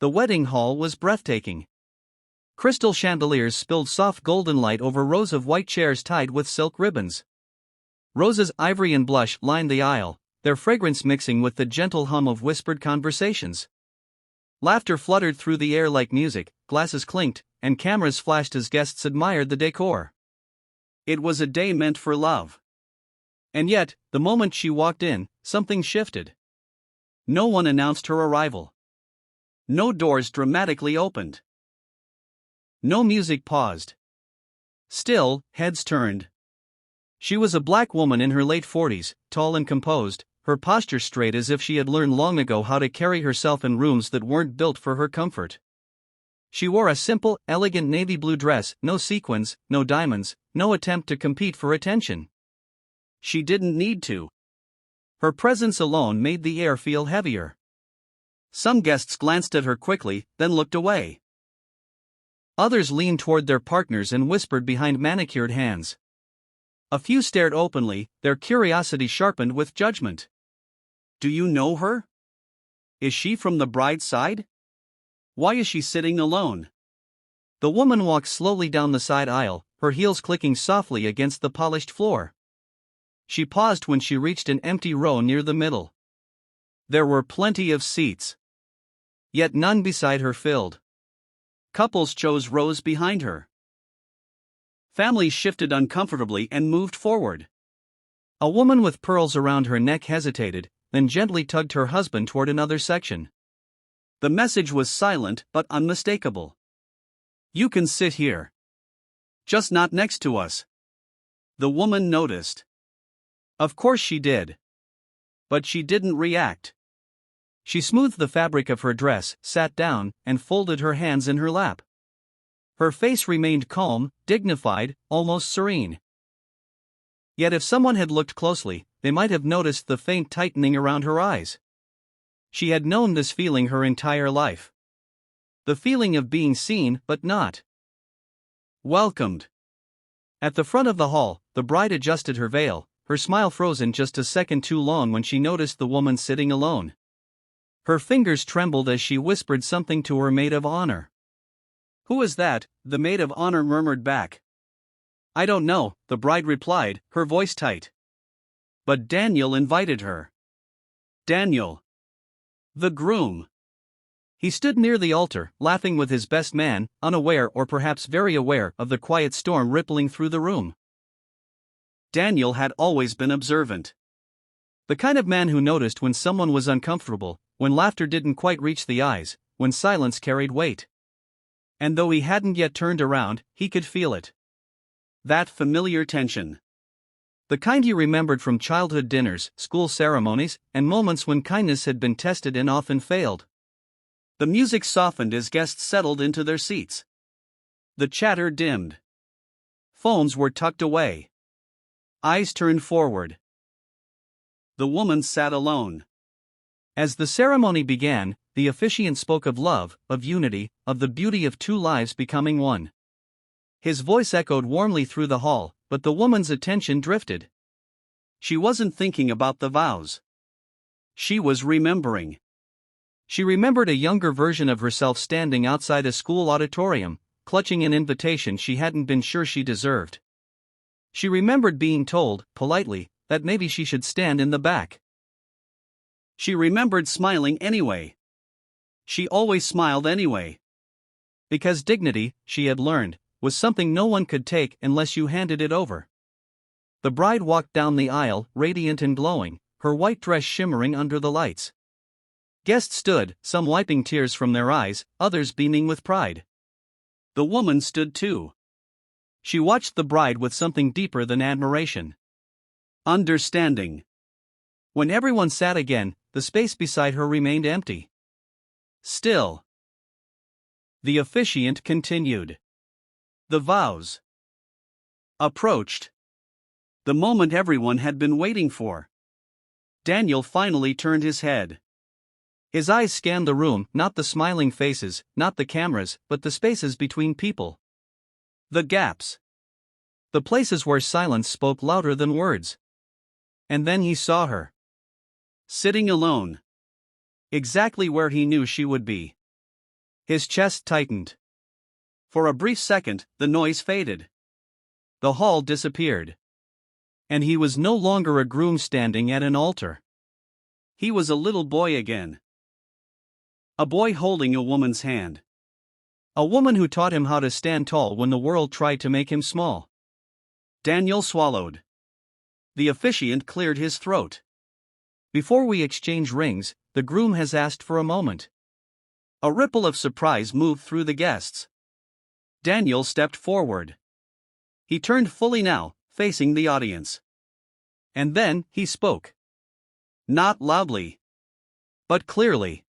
The wedding hall was breathtaking. Crystal chandeliers spilled soft golden light over rows of white chairs tied with silk ribbons. Roses, ivory and blush lined the aisle, their fragrance mixing with the gentle hum of whispered conversations. Laughter fluttered through the air like music, glasses clinked, and cameras flashed as guests admired the decor. It was a day meant for love. And yet, the moment she walked in, something shifted. No one announced her arrival. No doors dramatically opened. No music paused. Still, heads turned. She was a black woman in her late 40s, tall and composed, her posture straight as if she had learned long ago how to carry herself in rooms that weren't built for her comfort. She wore a simple, elegant navy blue dress, no sequins, no diamonds, no attempt to compete for attention. She didn't need to. Her presence alone made the air feel heavier. Some guests glanced at her quickly, then looked away. Others leaned toward their partners and whispered behind manicured hands. A few stared openly, their curiosity sharpened with judgment. Do you know her? Is she from the bride's side? Why is she sitting alone? The woman walked slowly down the side aisle, her heels clicking softly against the polished floor. She paused when she reached an empty row near the middle. There were plenty of seats. Yet none beside her filled. Couples chose rows behind her. Families shifted uncomfortably and moved forward. A woman with pearls around her neck hesitated, then gently tugged her husband toward another section. The message was silent but unmistakable. You can sit here. Just not next to us. The woman noticed. Of course she did. But she didn't react. She smoothed the fabric of her dress, sat down, and folded her hands in her lap. Her face remained calm, dignified, almost serene. Yet if someone had looked closely, they might have noticed the faint tightening around her eyes. She had known this feeling her entire life. The feeling of being seen but not welcomed. At the front of the hall, the bride adjusted her veil, her smile frozen just a second too long when she noticed the woman sitting alone. Her fingers trembled as she whispered something to her maid of honor. Who is that? The maid of honor murmured back. I don't know, the bride replied, her voice tight. But Daniel invited her. Daniel. The groom. He stood near the altar, laughing with his best man, unaware or perhaps very aware of the quiet storm rippling through the room. Daniel had always been observant. The kind of man who noticed when someone was uncomfortable, when laughter didn't quite reach the eyes, when silence carried weight. And though he hadn't yet turned around, he could feel it. That familiar tension. The kind he remembered from childhood dinners, school ceremonies, and moments when kindness had been tested and often failed. The music softened as guests settled into their seats. The chatter dimmed. Phones were tucked away. Eyes turned forward. The woman sat alone. As the ceremony began, the officiant spoke of love, of unity, of the beauty of two lives becoming one. His voice echoed warmly through the hall, but the woman's attention drifted. She wasn't thinking about the vows. She was remembering. She remembered a younger version of herself standing outside a school auditorium, clutching an invitation she hadn't been sure she deserved. She remembered being told, politely, that maybe she should stand in the back. She remembered smiling anyway. She always smiled anyway. Because dignity, she had learned, was something no one could take unless you handed it over. The bride walked down the aisle, radiant and glowing, her white dress shimmering under the lights. Guests stood, some wiping tears from their eyes, others beaming with pride. The woman stood too. She watched the bride with something deeper than admiration. Understanding. When everyone sat again, the space beside her remained empty. Still. The officiant continued. The vows approached. The moment everyone had been waiting for. Daniel finally turned his head. His eyes scanned the room, not the smiling faces, not the cameras, but the spaces between people. The gaps. The places where silence spoke louder than words. And then he saw her. Sitting alone. Exactly where he knew she would be. His chest tightened. For a brief second, the noise faded. The hall disappeared. And he was no longer a groom standing at an altar. He was a little boy again. A boy holding a woman's hand. A woman who taught him how to stand tall when the world tried to make him small. Daniel swallowed. The officiant cleared his throat. Before we exchange rings, the groom has asked for a moment. A ripple of surprise moved through the guests. Daniel stepped forward. He turned fully now, facing the audience. And then, he spoke. Not loudly, but clearly.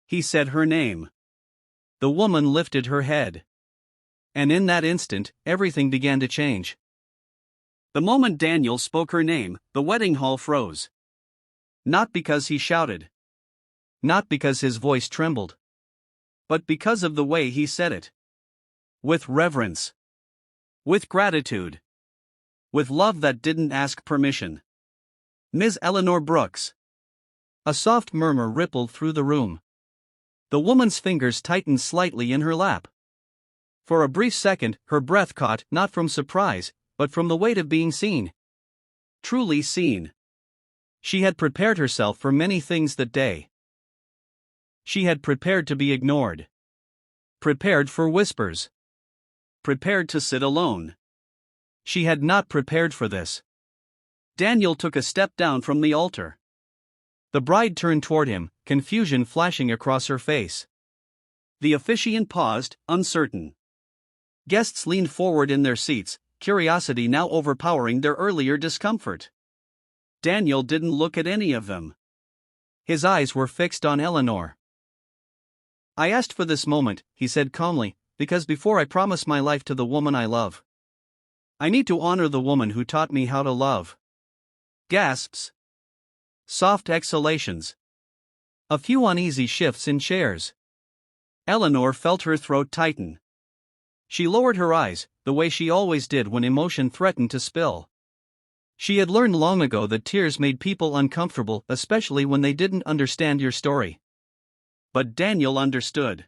He said her name. The woman lifted her head. And in that instant, everything began to change. The moment Daniel spoke her name, the wedding hall froze. Not because he shouted. Not because his voice trembled. But because of the way he said it. With reverence. With gratitude. With love that didn't ask permission. Ms. Eleanor Brooks. A soft murmur rippled through the room. The woman's fingers tightened slightly in her lap. For a brief second, her breath caught, not from surprise, but from the weight of being seen. Truly seen. She had prepared herself for many things that day. She had prepared to be ignored. Prepared for whispers. Prepared to sit alone. She had not prepared for this. Daniel took a step down from the altar. The bride turned toward him, confusion flashing across her face. The officiant paused, uncertain. Guests leaned forward in their seats, curiosity now overpowering their earlier discomfort. Daniel didn't look at any of them. His eyes were fixed on Eleanor. I asked for this moment, he said calmly, because before I promise my life to the woman I love, I need to honor the woman who taught me how to love. Gasps. Soft exhalations. A few uneasy shifts in chairs. Eleanor felt her throat tighten. She lowered her eyes, the way she always did when emotion threatened to spill. She had learned long ago that tears made people uncomfortable, especially when they didn't understand your story. But Daniel understood.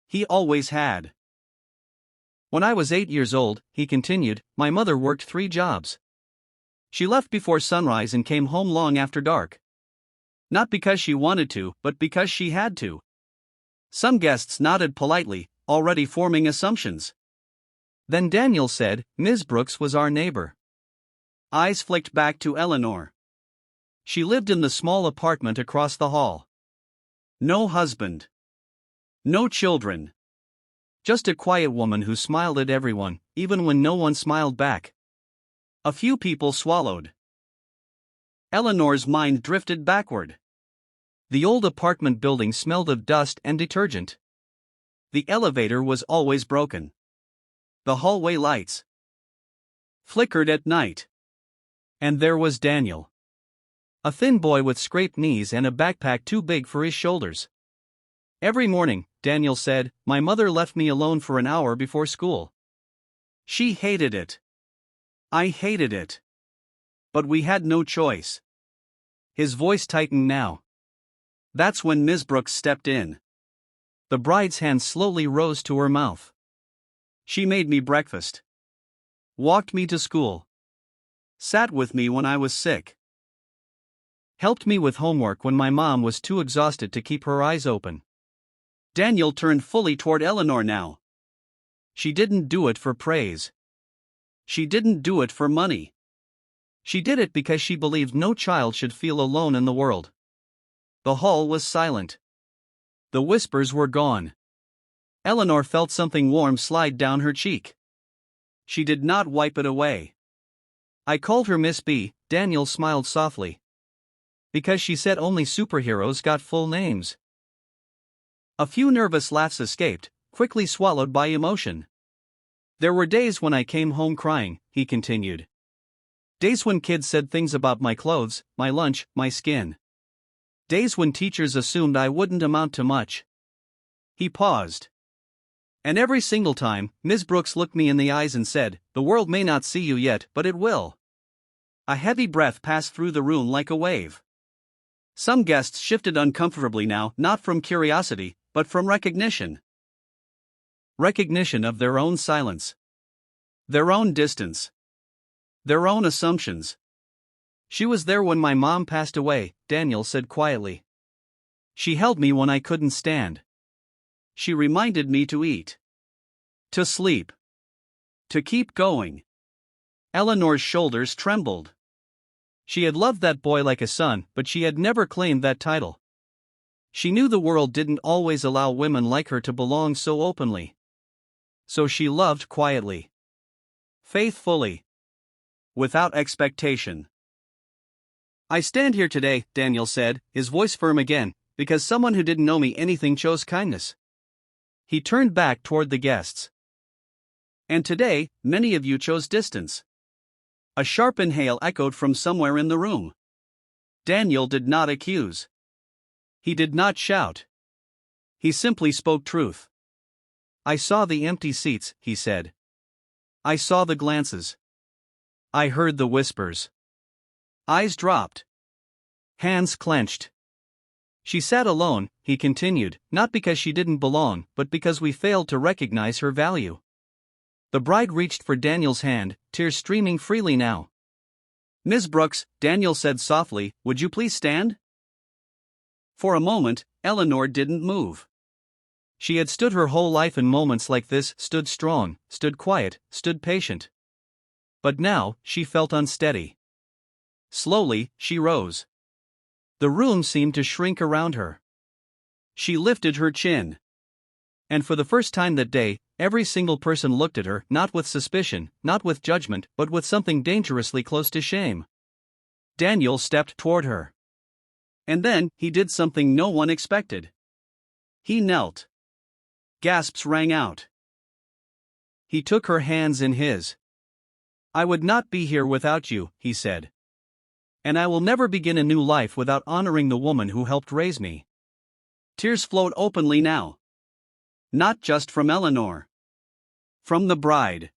He always had. When I was 8 years old, he continued, my mother worked 3 jobs. She left before sunrise and came home long after dark. Not because she wanted to, but because she had to. Some guests nodded politely, already forming assumptions. Then Daniel said, Ms. Brooks was our neighbor. Eyes flicked back to Eleanor. She lived in the small apartment across the hall. No husband. No children. Just a quiet woman who smiled at everyone, even when no one smiled back. A few people swallowed. Eleanor's mind drifted backward. The old apartment building smelled of dust and detergent. The elevator was always broken. The hallway lights flickered at night. And there was Daniel. A thin boy with scraped knees and a backpack too big for his shoulders. Every morning, Daniel said, my mother left me alone for an hour before school. She hated it. I hated it. But we had no choice. His voice tightened now. That's when Ms. Brooks stepped in. The bride's hand slowly rose to her mouth. She made me breakfast. Walked me to school. Sat with me when I was sick. Helped me with homework when my mom was too exhausted to keep her eyes open. Daniel turned fully toward Eleanor now. She didn't do it for praise. She didn't do it for money. She did it because she believed no child should feel alone in the world. The hall was silent. The whispers were gone. Eleanor felt something warm slide down her cheek. She did not wipe it away. I called her Miss B, Daniel smiled softly. Because she said only superheroes got full names. A few nervous laughs escaped, quickly swallowed by emotion. There were days when I came home crying, he continued. Days when kids said things about my clothes, my lunch, my skin. Days when teachers assumed I wouldn't amount to much. He paused. And every single time, Ms. Brooks looked me in the eyes and said, the world may not see you yet, but it will. A heavy breath passed through the room like a wave. Some guests shifted uncomfortably now, not from curiosity, but from recognition. Recognition of their own silence, their own distance, their own assumptions. She was there when my mom passed away, Daniel said quietly. She held me when I couldn't stand. She reminded me to eat, to sleep, to keep going. Eleanor's shoulders trembled. She had loved that boy like a son, but she had never claimed that title. She knew the world didn't always allow women like her to belong so openly. So she loved quietly, faithfully, without expectation. I stand here today, Daniel said, his voice firm again, because someone who didn't know me anything chose kindness. He turned back toward the guests. And today, many of you chose distance. A sharp inhale echoed from somewhere in the room. Daniel did not accuse. He did not shout. He simply spoke truth. I saw the empty seats, he said. I saw the glances. I heard the whispers. Eyes dropped. Hands clenched. She sat alone, he continued, not because she didn't belong, but because we failed to recognize her value. The bride reached for Daniel's hand, tears streaming freely now. Ms. Brooks, Daniel said softly, would you please stand? For a moment, Eleanor didn't move. She had stood her whole life in moments like this, stood strong, stood quiet, stood patient. But now, she felt unsteady. Slowly, she rose. The room seemed to shrink around her. She lifted her chin. And for the first time that day, every single person looked at her, not with suspicion, not with judgment, but with something dangerously close to shame. Daniel stepped toward her. And then, he did something no one expected. He knelt. Gasps rang out. He took her hands in his. I would not be here without you, he said. And I will never begin a new life without honoring the woman who helped raise me. Tears flowed openly now. Not just from Eleanor. From the bride.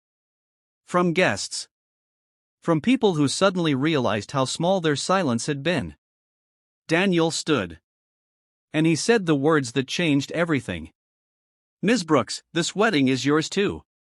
From guests. From people who suddenly realized how small their silence had been. Daniel stood. And he said the words that changed everything. Ms. Brooks, this wedding is yours too.